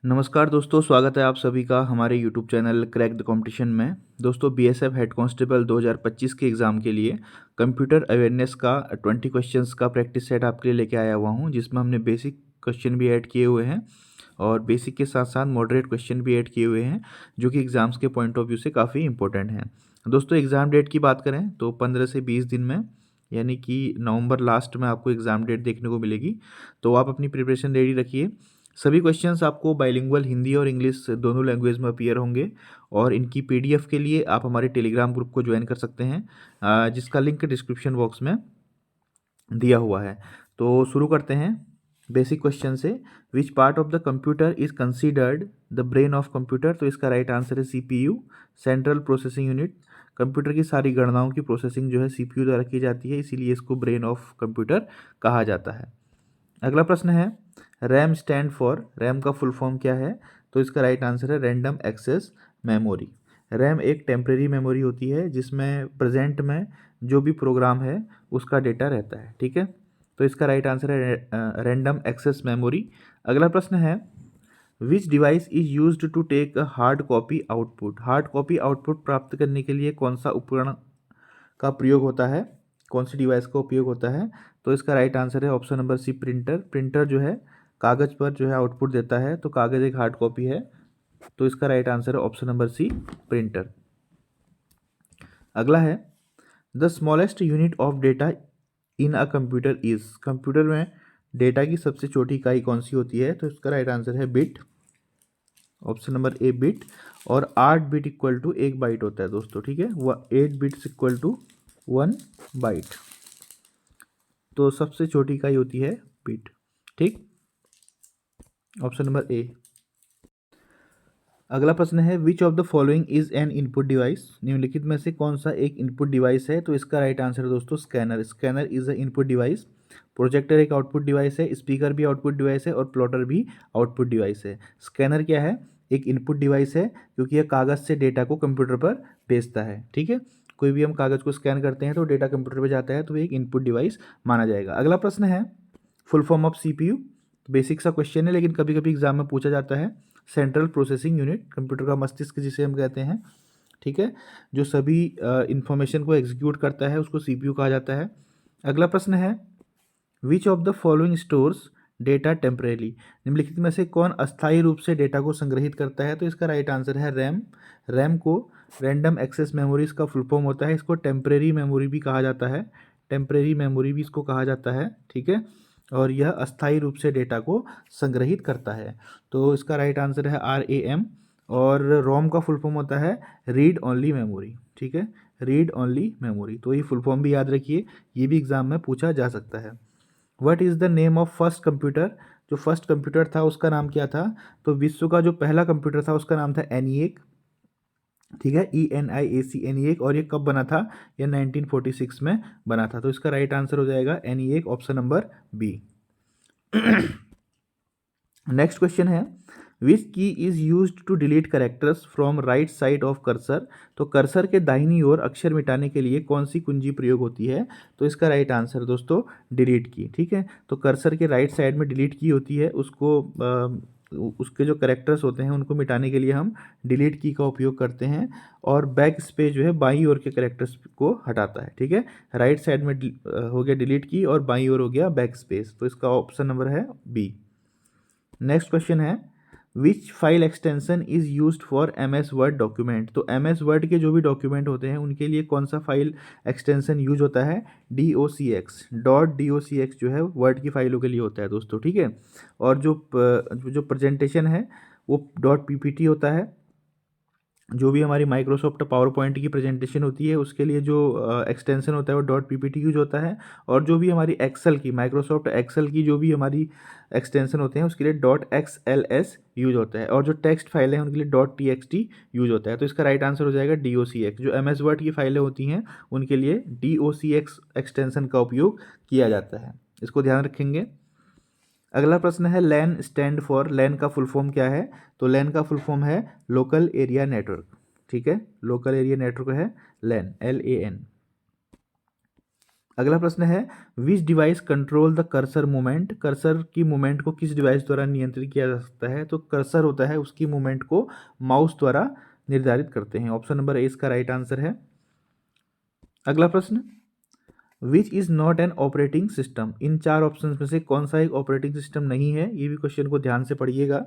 नमस्कार दोस्तों, स्वागत है आप सभी का हमारे YouTube channel crack the competition में। दोस्तों, बीएसएफ हेड कांस्टेबल 2025 के एग्ज़ाम के लिए कंप्यूटर अवेयरनेस का 20 क्वेश्चंस का प्रैक्टिस सेट आपके लिए लेके आया हुआ हूं, जिसमें हमने बेसिक क्वेश्चन भी ऐड किए हुए हैं और बेसिक के साथ साथ मॉडरेट क्वेश्चन भी ऐड किए हुए हैं, जो कि एग्ज़ाम्स के पॉइंट ऑफ व्यू से काफ़ी इंपॉर्टेंट हैं। दोस्तों, एग्ज़ाम डेट की बात करें तो 15 से 20 दिन में, यानी कि नवंबर लास्ट में आपको एग्ज़ाम डेट देखने को मिलेगी। तो आप अपनी प्रिपरेशन रेडी रखिए। सभी क्वेश्चंस आपको बाइलिंगुअल हिंदी और इंग्लिश दोनों लैंग्वेज में अपीयर होंगे और इनकी पीडीएफ के लिए आप हमारे टेलीग्राम ग्रुप को ज्वाइन कर सकते हैं, जिसका लिंक डिस्क्रिप्शन बॉक्स में दिया हुआ है। तो शुरू करते हैं बेसिक क्वेश्चन से। Which part of the computer is considered the brain of computer? तो इसका राइट आंसर है CPU, central processing unit. Computer की सारी गणनाओं की प्रोसेसिंग जो है सीपीयू द्वारा की जाती है, इसीलिए इसको ब्रेन ऑफ कंप्यूटर कहा जाता है। अगला प्रश्न है, रैम स्टैंड फॉर, रैम का फुल फॉर्म क्या है? तो इसका राइट आंसर है रैंडम एक्सेस मेमोरी। रैम एक टेम्प्रेरी मेमोरी होती है जिसमें प्रेजेंट में जो भी प्रोग्राम है उसका डेटा रहता है, ठीक है। तो इसका राइट आंसर है रैंडम एक्सेस मेमोरी। अगला प्रश्न है, which device is used to take a hard copy output? Hard copy output प्राप्त करने के लिए कौन सा उपकरण का प्रयोग होता है, कौन सी डिवाइस का उपयोग होता है? तो इसका राइट आंसर है option number C, printer. Printer जो है कागज़ पर जो है आउटपुट देता है, तो कागज़ एक हार्ड कॉपी है, तो इसका राइट आंसर है ऑप्शन नंबर सी, प्रिंटर। अगला है, the smallest unit of data in a computer is? Computer में डेटा की सबसे छोटी इकाई कौन सी होती है? तो इसका राइट आंसर है बिट, ऑप्शन नंबर ए, बिट। और 8 बिट इक्वल टू 1 बाइट होता है दोस्तों, ठीक है। वह 8 बिट्स इक्वल टू 1 बाइट। तो सबसे छोटी इकाई होती है बिट, ठीक, ऑप्शन नंबर ए। अगला प्रश्न है, which of the following is an input device? निम्नलिखित में से कौन सा एक इनपुट डिवाइस है? तो इसका राइट आंसर है दोस्तों scanner. Scanner is a input device. Projector एक आउटपुट डिवाइस है, स्पीकर भी आउटपुट डिवाइस है और प्लॉटर भी आउटपुट डिवाइस है। स्कैनर क्या है? एक इनपुट डिवाइस है, क्योंकि यह कागज़ से डेटा को कंप्यूटर पर भेजता है, ठीक है। कोई भी हम कागज़ को स्कैन करते हैं तो डेटा कंप्यूटर पर जाता है, तो एक इनपुट डिवाइस माना जाएगा। अगला प्रश्न है, full form of CPU. Basic सा क्वेश्चन है, लेकिन कभी कभी एग्जाम में पूछा जाता है। सेंट्रल प्रोसेसिंग यूनिट, कंप्यूटर का मस्तिष्क जिसे हम कहते हैं, ठीक है, जो सभी इंफॉर्मेशन को एग्जीक्यूट करता है, उसको सीपीयू कहा जाता है। अगला प्रश्न है, which of the following stores data temporarily? निम्नलिखित में से कौन अस्थायी रूप से डेटा को संग्रहित करता है? तो इसका राइट आंसर है रैम। रैम को रैंडम एक्सेस मेमोरी इसका फुल फॉर्म होता है। इसको टेम्परेरी मेमोरी भी कहा जाता है, टेम्परेरी मेमोरी भी इसको कहा जाता है, ठीक है। और यह अस्थायी रूप से डेटा को संग्रहित करता है। तो इसका राइट आंसर है RAM। और रोम का फुल फॉर्म होता है रीड ओनली मेमोरी, ठीक है, रीड ओनली मेमोरी। तो ये फुल फॉर्म भी याद रखिए, ये भी एग्जाम में पूछा जा सकता है। What is the name of first computer? जो फर्स्ट कंप्यूटर था उसका नाम क्या था? तो विश्व का जो पहला कंप्यूटर था उसका नाम था ENIAC, ठीक है, ENIAC, और ये कब बना था? ये 1946 में बना था। तो इसका राइट आंसर हो जाएगा ENIAC, option number B. Next question है, which key is use to delete characters from right side of cursor? तो कर्सर के दाहिनी ओर अक्षर मिटाने के लिए कौन सी कुंजी प्रयोग होती है? तो इसका राइट आंसर दोस्तों डिलीट की, ठीक है। तो कर्सर के राइट साइड में डिलीट की होती है, उसको उसके जो करेक्टर्स होते हैं उनको मिटाने के लिए हम डिलीट की का उपयोग करते हैं। और बैक स्पेस जो है बाईं ओर के करेक्टर्स को हटाता है, ठीक है। राइट साइड में हो गया डिलीट की और बाईं ओर हो गया बैक स्पेस, तो इसका ऑप्शन नंबर है बी। नेक्स्ट क्वेश्चन है, which file extension is used for MS Word document? तो MS वर्ड के जो भी डॉक्यूमेंट होते हैं उनके लिए कौन सा फाइल एक्सटेंशन यूज होता है? DOCX, .docx जो है वर्ड की फाइलों के लिए होता है दोस्तों, ठीक है। और जो प्रेजेंटेशन है वो .ppt होता है। जो भी हमारी माइक्रोसॉफ्ट पावर पॉइंट की प्रेजेंटेशन होती है उसके लिए जो एक्सटेंशन होता है वो .ppt यूज होता है। और जो भी हमारी एक्सेल की, माइक्रोसॉफ्ट एक्सेल की जो भी हमारी एक्सटेंशन होते हैं उसके लिए .xls यूज होता है। और जो टेक्स्ट फाइलें हैं उनके लिए .txt यूज होता है। तो इसका राइट आंसर हो जाएगा DOCX। जो MS वर्ड की फाइलें होती हैं उनके लिए DOCX एक्सटेंशन का उपयोग किया जाता है, इसको ध्यान रखेंगे। अगला प्रश्न है, लैन स्टैंड फॉर? लैन का फुल फॉर्म क्या है? तो लैन का फुल फॉर्म है लोकल एरिया नेटवर्क, ठीक है, लोकल एरिया नेटवर्क है लैन, LAN। अगला प्रश्न है which device control the cursor movement, cursor की मूवमेंट को किस डिवाइस द्वारा नियंत्रित किया जा सकता है। तो कर्सर होता है उसकी मूवमेंट को माउस द्वारा निर्धारित करते हैं। ऑप्शन नंबर ए इसका राइट आंसर है। अगला प्रश्न which is not an operating system, इन चार ऑप्शन में से कौन सा एक ऑपरेटिंग सिस्टम नहीं है। ये भी क्वेश्चन को ध्यान से पढ़िएगा।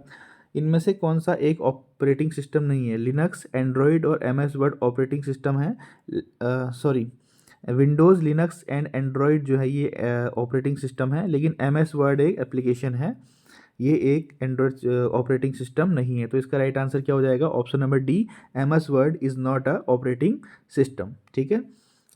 इनमें से कौन सा एक ऑपरेटिंग सिस्टम नहीं है। लिनक्स, एंड्रॉयड और MS वर्ड ऑपरेटिंग सिस्टम है। Sorry, Windows, Linux and Android जो है ये ऑपरेटिंग सिस्टम है, लेकिन MS वर्ड एक एप्लीकेशन है, ये एक एंड्रॉयड ऑपरेटिंग सिस्टम नहीं है। तो इसका राइट आंसर क्या हो जाएगा, option number D, MS word is not a operating system. ठीक है,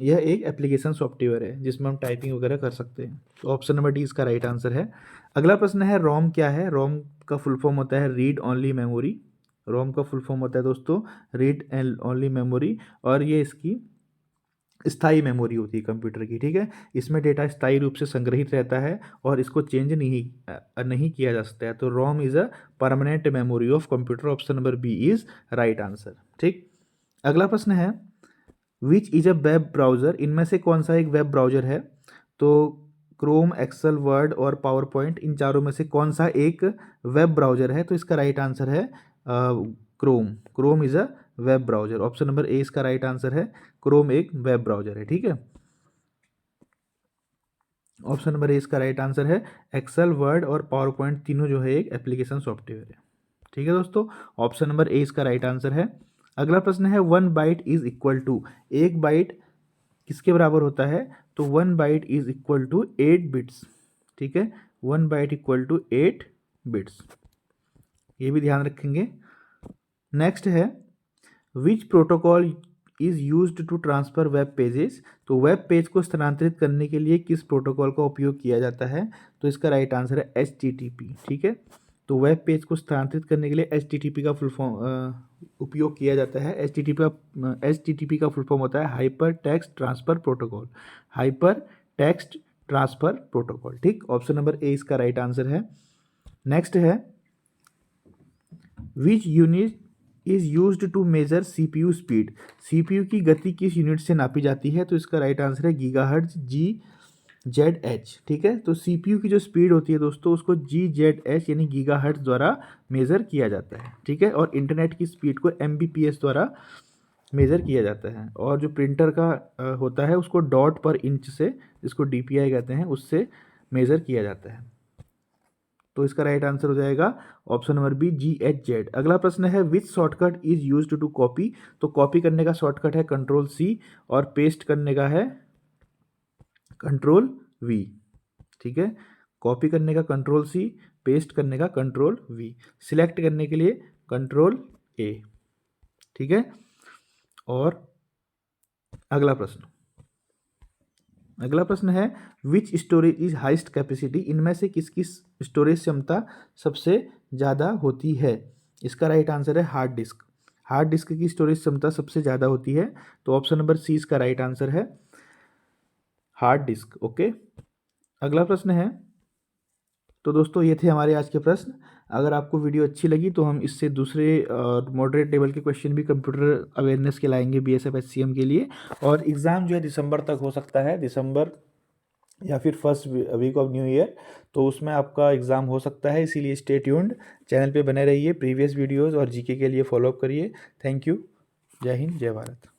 यह एक एप्लीकेशन सॉफ्टवेयर है जिसमें हम टाइपिंग वगैरह कर सकते हैं। तो ऑप्शन नंबर डी इसका राइट आंसर है। अगला प्रश्न है रोम क्या है। रोम का फुल फॉर्म होता है रीड ओनली मेमोरी। रोम का फुल फॉर्म होता है दोस्तों रीड एंड ओनली मेमोरी, और ये इसकी स्थायी मेमोरी होती है कंप्यूटर की। ठीक है, इसमें डेटा स्थायी रूप से संग्रहित रहता है और इसको चेंज नहीं किया जा सकता है। तो ROM is a permanent memory of computer. Option number B is right answer. ठीक, अगला प्रश्न है which is a web browser, इनमें से कौन सा एक वेब ब्राउज़र है। तो क्रोम, एक्सेल, वर्ड और पावर पॉइंट, इन चारों में से कौन सा एक वेब ब्राउज़र है। तो इसका राइट आंसर है Chrome. Chrome is a web browser. Option number A इसका राइट आंसर है। क्रोम एक वेब ब्राउज़र है। ठीक है, ऑप्शन नंबर ए इसका राइट आंसर है। एक्सेल, वर्ड और पावर पॉइंट तीनों जो है एक एप्लीकेशन सॉफ्टवेयर है। ठीक है दोस्तों, ऑप्शन नंबर ए इसका राइट आंसर है। अगला प्रश्न है 1 byte is equal to, 1 byte किसके बराबर होता है। तो 1 byte is equal to 8 bits. ठीक है, 1 बाइट इक्वल टू 8 बिट्स, ये भी ध्यान रखेंगे। नेक्स्ट है which protocol is used to transfer web pages, तो वेब पेज को स्थानांतरित करने के लिए किस प्रोटोकॉल का उपयोग किया जाता है। तो इसका राइट आंसर है HTTP। ठीक है, तो वेब पेज को स्थानांतरित करने के लिए HTTP का फुल फॉर्म उपयोग किया जाता है। HTTP का फुल फॉर्म होता है hyper text transfer protocol. Hyper text transfer protocol. ठीक, ऑप्शन नंबर ए इसका राइट आंसर है। नेक्स्ट है which unit is used to measure CPU speed, CPU की गति किस यूनिट से नापी जाती है। तो इसका राइट आंसर है GHz, GZH। ठीक है, तो CPU की जो स्पीड होती है दोस्तों उसको GZH यानी GHz द्वारा मेज़र किया जाता है। ठीक है, और इंटरनेट की स्पीड को MBPS द्वारा मेज़र किया जाता है, और जो प्रिंटर का होता है उसको डॉट पर इंच से, जिसको DPI कहते हैं, उससे मेज़र किया जाता है। तो इसका राइट आंसर हो जाएगा ऑप्शन नंबर बी, GHZ। अगला प्रश्न है which shortcut is used to copy, तो कॉपी करने का शॉर्टकट है Ctrl+C और पेस्ट करने का है Ctrl+V। ठीक है, कॉपी करने का Ctrl+C, पेस्ट करने का Ctrl+V, सिलेक्ट करने के लिए Ctrl+A। ठीक है, और अगला प्रश्न है विच स्टोरेज इज हाइस्ट कैपेसिटी, इनमें से किसकी स्टोरेज क्षमता सबसे ज़्यादा होती है। इसका राइट आंसर है हार्ड डिस्क। हार्ड डिस्क की स्टोरेज क्षमता सबसे ज़्यादा होती है। तो ऑप्शन नंबर सी इसका राइट आंसर है, हार्ड डिस्क। ओके, अगला प्रश्न है, तो दोस्तों ये थे हमारे आज के प्रश्न। अगर आपको वीडियो अच्छी लगी तो हम इससे दूसरे मॉडरेट लेवल के क्वेश्चन भी कंप्यूटर अवेयरनेस के लाएंगे BSF HCM के लिए। और एग्ज़ाम जो है दिसंबर तक हो सकता है, दिसंबर या फिर first week of new year, तो उसमें आपका एग्ज़ाम हो सकता है। इसीलिए स्टे ट्यून्ड, चैनल पे बने रहिए, प्रीवियस वीडियोस और GK के लिए फॉलोअप करिए। थैंक यू, जय हिंद, जय भारत।